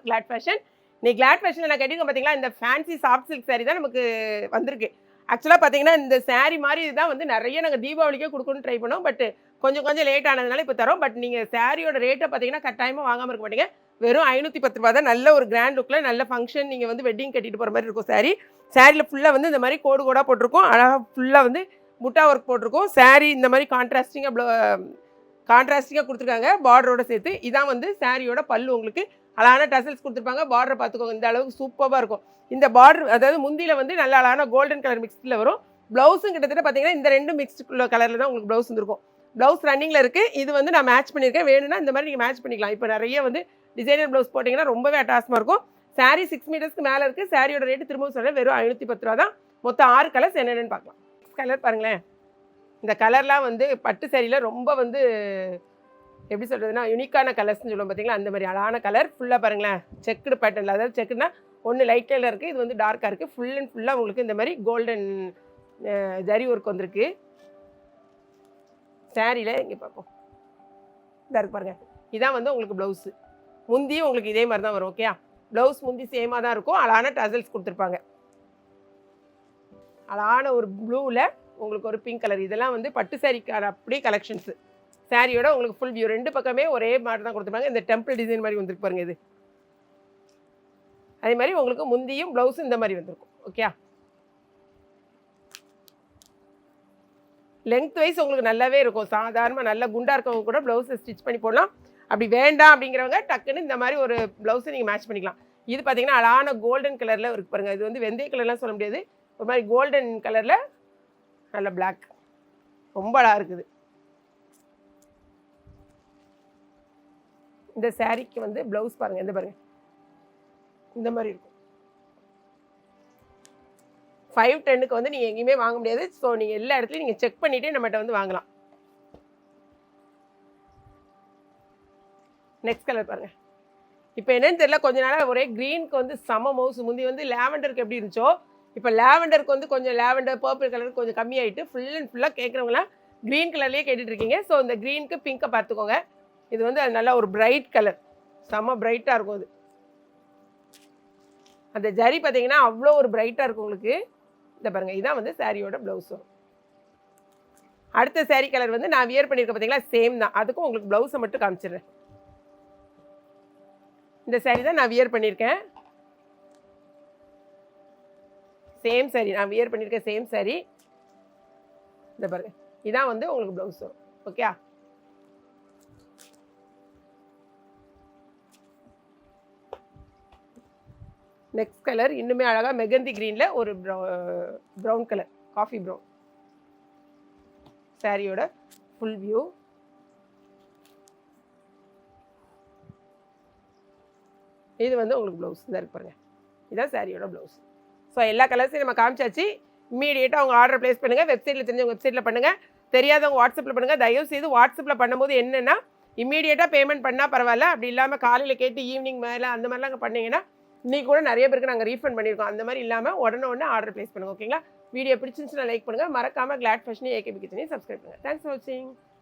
Claude fashion. நீ கிளாட் ஃபேஷனில் நான் கேட்டிருக்கேன் பார்த்தீங்களா, இந்த ஃபேன்சி சாஃப்ட் சில்க் சாரீ தான் நமக்கு வந்திருக்கு. ஆக்சுவலாக பார்த்தீங்கன்னா இந்த சாரீ மாதிரி தான் வந்து நிறைய நாங்கள் தீபாவளிக்கே கொடுக்கணும்னு ட்ரை பண்ணோம். பட் கொஞ்சம் லேட் ஆனதுனால இப்போ தரோம். பட் நீங்கள் சாரியோட ரேட்டை பார்த்தீங்கன்னா கட்டாயமாக வாங்காமல் இருக்க மாட்டீங்க. வெறும் 510 ரூபா தான். நல்ல ஒரு கிராண்ட் லுக்கில் நல்ல ஃபங்க்ஷன் நீங்கள் வந்து வெட்டிங் கட்டிட்டு போகிற மாதிரி இருக்கும் சாரீ. சாரியில் ஃபுல்லாக வந்து இந்த மாதிரி கோடு கோடாக போட்டிருக்கோம். அழகாக ஃபுல்லாக வந்து முட்டா ஒர்க் போட்டிருக்கோம். சாரீ இந்த மாதிரி கான்ட்ராஸ்டிங்காக கொடுத்துருக்காங்க பார்டரோட சேர்த்து. இதான் வந்து சாரியோட பல்லு. உங்களுக்கு அழகான டசல்ஸ் கொடுத்துருப்பாங்க. பார்டரை பார்த்துக்கோங்க, இந்த அளவுக்கு சூப்பராக இருக்கும். இந்த பார்டர் அதாவது முந்தியில் வந்து நல்ல அழகான கோல்டன் கலர் மிக்ஸ்டில் வரும். ப்ளவுஸும் கிட்டத்தட்ட பார்த்தீங்கன்னா இந்த ரெண்டும் மிக்ஸ்டு கலரில் தான் உங்களுக்கு ப்ளவுஸ் வந்துருக்கும். ப்ளவுஸ் ரன்னிங்கில் இருக்குது. இது வந்து நான் மேட்ச் பண்ணியிருக்கேன். வேணும்னா இந்த மாதிரி நீங்கள் மேட்ச் பண்ணிக்கலாம். இப்போ நிறைய வந்து டிசைனர் ப்ளவுஸ் போட்டிங்கன்னா ரொம்பவே அட்டாசமாக இருக்கும். சாரீ 6 மீட்டர்ஸ்க்கு மேலே இருக்குது. சாரியோட ரேட்டு திரும்பவும் சொல்கிறேன், வெறும் 510 ரூபா தான். மொத்தம் 6 கலர்ஸ் என்னென்னு பார்க்கலாம். கலர் பாருங்களேன். இந்த கலர்லாம் வந்து பட்டு சாரியில் ரொம்ப வந்து எப்படி சொல்கிறதுனா யூனிக்கான கலர்ஸ்ன்னு சொல்லுவோம் பார்த்தீங்களா, அந்த மாதிரி அழகான கலர். ஃபுல்லாக பாருங்களேன் செக்குடு பேட்டர்னில், அதாவது செக்குன்னா ஒன்று லைட் கலரில் இருக்குது, இது வந்து டார்க்காக இருக்குது. ஃபுல் அண்ட் ஃபுல்லாக உங்களுக்கு இந்த மாதிரி கோல்டன் ஜரி ஒர்க் வந்திருக்கு சாரியில். இங்கே பார்ப்போம், இதாக இருக்கு பாருங்கள். இதான் வந்து உங்களுக்கு ப்ளவுஸு. முந்தியும் உங்களுக்கு இதே மாதிரி தான் வரும். ஓகே, ப்ளவுஸ் முந்தி சேமாக தான் இருக்கும். அழகான டசல்ஸ் கொடுத்துருப்பாங்க. அழகான ஒரு ப்ளூவில் உங்களுக்கு ஒரு பிங்க் கலர். இதெல்லாம் வந்து பட்டு சாரிக்கான அப்படியே கலெக்ஷன்ஸு. சாரியோட உங்களுக்கு ஃபுல் வியூ ரெண்டு பக்கமே ஒரே மாதிரி தான் கொடுத்துருப்பாங்க. இந்த டெம்பிள் டிசைன் மாதிரி வந்துருக்கு பாருங்க. இது அதே மாதிரி உங்களுக்கு முந்தியும் ப்ளவுஸும் இந்த மாதிரி வந்திருக்கும். ஓகே, லென்த் வைஸ் உங்களுக்கு நல்லாவே இருக்கும். சாதாரணமாக நல்ல குண்டாக இருக்கவங்க கூட ப்ளவுஸை ஸ்டிச் பண்ணி போடலாம். அப்படி வேண்டாம் அப்படிங்கிறவங்க டக்குன்னு இந்த மாதிரி ஒரு ப்ளவுஸை நீங்கள் மேட்ச் பண்ணிக்கலாம். இது பார்த்தீங்கன்னா அழகான கோல்டன் கலரில் இருக்கு பாருங்கள். இது வந்து வெந்தய கலர்லாம் சொல்ல முடியாது, ஒரு மாதிரி கோல்டன் கலரில் நல்ல பிளாக், ரொம்ப அழகாக இருக்குது. இந்த சாரிக்கு வந்து ப்ளவுஸ் பாருங்கள், இந்த பாருங்கள் இந்த மாதிரி இருக்கும். 510க்கு வந்து நீங்கள் எங்கேயுமே வாங்க முடியாது. ஸோ நீங்கள் எல்லா இடத்துலையும் நீங்கள் செக் பண்ணிவிட்டு நம்மகிட்ட வந்து வாங்கலாம். நெக்ஸ்ட் கலர் பாருங்கள். இப்போ என்னன்னு தெரியல, கொஞ்ச நாளாக ஒரே க்ரீனுக்கு வந்து செம மவுஸ். முந்தி வந்து லேவண்டருக்கு எப்படி இருந்துச்சோ, இப்போ லேவண்டருக்கு வந்து கொஞ்சம் லேவண்டர் பர்பிள் கலருக்கு கொஞ்சம் கம்மியாகிட்டு ஃபுல் அண்ட் ஃபுல்லாக கேட்குறவங்களாம் க்ரீன் கலர்லேயே கேட்டுட்ருக்கீங்க. ஸோ இந்த க்ரீனுக்கு பிங்கை பார்த்துக்கோங்க. இது வந்து அது நல்லா ஒரு பிரைட் கலர், செம்ம பிரைட்டாக இருக்கும். அது அந்த ஜரி பார்த்தீங்கன்னா அவ்வளோ ஒரு பிரைட்டாக இருக்கும் உங்களுக்கு. இந்த பாருங்கள், இதான் வந்து சாரியோட ப்ளவுஸ் வரும். அடுத்த சாரீ கலர் வந்து நான் வியர் பண்ணியிருக்கேன் பார்த்தீங்களா, சேம் தான். அதுக்கும் உங்களுக்கு ப்ளவுஸை மட்டும் காமிச்சிடுறேன். இந்த சாரீ தான் நான் வியர் பண்ணியிருக்கேன். சேம் சாரீ நான் வியர் பண்ணியிருக்கேன், சேம் சாரீ. இந்த பாருங்கள், இதான் வந்து உங்களுக்கு ப்ளவுஸ் வரும். ஓகே, நெக்ஸ்ட் கலர் இன்னுமே அழகாக மெகந்தி க்ரீனில் ஒரு ப்ரௌன் கலர், காஃபி ப்ரௌன். சாரியோட ஃபுல் வியூ. இது வந்து உங்களுக்கு ப்ளவுஸ் தான் இருக்கு பாருங்கள். இதுதான் சாரியோட ப்ளவுஸ். ஸோ எல்லா கலர்ஸையும் நம்ம காமிச்சாச்சு. இம்மீடியேட்டாக அவங்க ஆர்டர் ப்ளேஸ் பண்ணுங்கள். வெப்சைட்டில் தெரிஞ்சவங்க வெப்சைட்டில் பண்ணுங்கள், தெரியாதவங்க வாட்ஸ்அப்பில் பண்ணுங்கள். தயவுசெய்து வாட்ஸ்அப்பில் பண்ணும்போது என்னென்னா இம்மீடியேட்டாக பேமெண்ட் பண்ணால் பரவாயில்ல. அப்படி இல்லாமல் காலையில் கேட்டு ஈவினிங் மேலே அந்த மாதிரிலாம் பண்ணிங்கன்னா இன்றைக்கி கூட நிறைய பேருக்கு நாங்கள் ரீஃபண்ட் பண்ணியிருக்கோம். அந்த மாதிரி இல்லாமல் உடனே ஆர்டர் ப்ளேஸ் பண்ணுங்கள். ஓகேங்களா, வீடியோ பிடிச்சிருந்துச்சுன்னா லைக் பண்ணுங்கள். மறக்காமல் கிளாட் ஃபேஷனையும் ஏகேபி கிச்சனையும் சப்ஸ்கிரைப் பண்ணுங்கள். தேங்க்ஸ் ஃபார் வாட்சிங்.